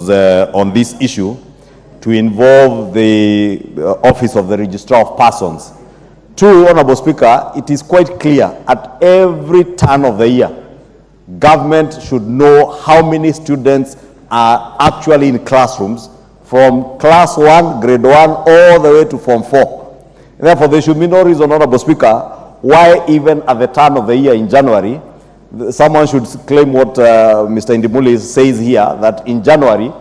On this issue to involve the Office of the Registrar of Persons. Two, Honorable Speaker, it is quite clear at every turn of the year, government should know how many students are actually in classrooms from class 1, grade 1, all the way to Form 4. Therefore, there should be no reason, Honorable Speaker, why even at the turn of the year in January, someone should claim what Mr. Indimuli says here, that in January,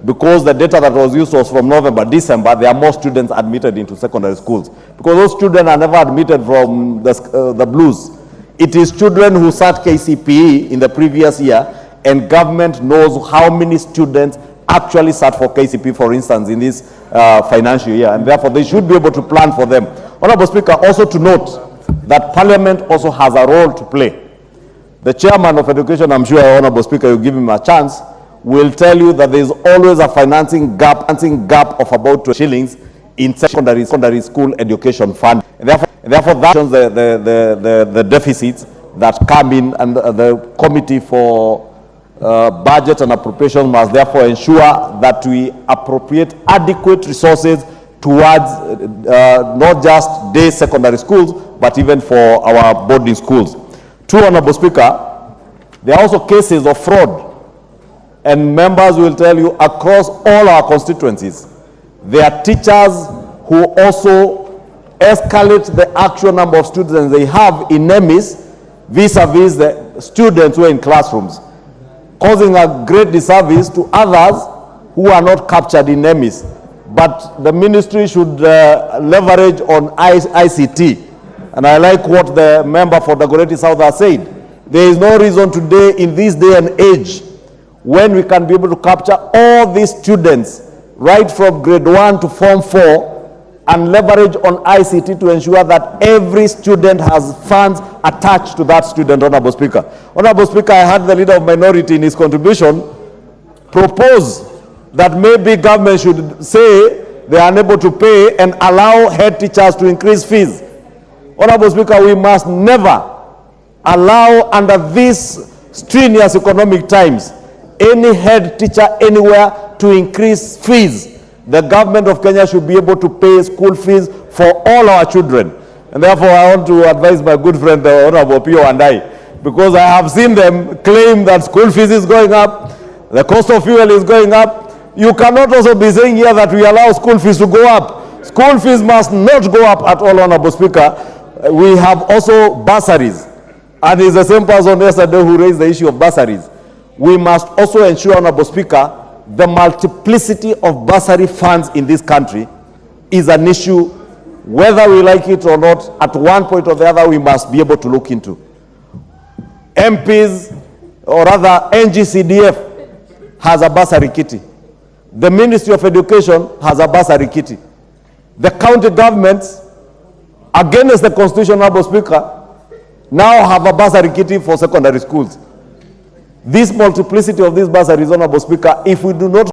because the data that was used was from November, December, there are more students admitted into secondary schools. Because those students are never admitted from the blues. It is children who sat KCPE in the previous year, and government knows how many students actually sat for KCPE, for instance, in this financial year, and therefore they should be able to plan for them. Honorable Speaker, also to note that Parliament also has a role to play. The Chairman of Education, I'm sure, Honorable Speaker, you give him a chance, will tell you that there is always a financing gap of about 2 shillings in secondary school education fund. And therefore that shows the deficits that come in, and the Committee for Budget and Appropriation must therefore ensure that we appropriate adequate resources towards not just day secondary schools, but even for our boarding schools. Two, Honorable Speaker, there are also cases of fraud, and members will tell you across all our constituencies, there are teachers who also escalate the actual number of students they have in NEMIS vis-a-vis the students who are in classrooms, causing a great disservice to others who are not captured in NEMIS. But the ministry should leverage on ICT. And I like what the member for Dagoretti South has said. There is no reason today, in this day and age, when we can be able to capture all these students right from grade 1 to Form 4 and leverage on ICT to ensure that every student has funds attached to that student, Honorable Speaker. Honorable Speaker, I heard the Leader of Minority in his contribution propose that maybe government should say they are unable to pay and allow head teachers to increase fees. Honorable Speaker, we must never allow, under these strenuous economic times, any head teacher anywhere to increase fees. The government of Kenya should be able to pay school fees for all our children. And therefore, I want to advise my good friend, the Honorable Pio and I, because I have seen them claim that school fees is going up, the cost of fuel is going up. You cannot also be saying here that we allow school fees to go up. School fees must not go up at all, Honorable Speaker. We have also bursaries. And it's the same person yesterday who raised the issue of bursaries. We must also ensure, Honorable Speaker, the multiplicity of bursary funds in this country is an issue, whether we like it or not. At one point or the other, we must be able to look into. MPs, or rather NGCDF, has a bursary kitty. The Ministry of Education has a bursary kitty. The county governments, against the Constitution, Honorable Speaker, now have a bursary kitty for secondary schools. This multiplicity of these bursaries, Honorable Speaker, if we do not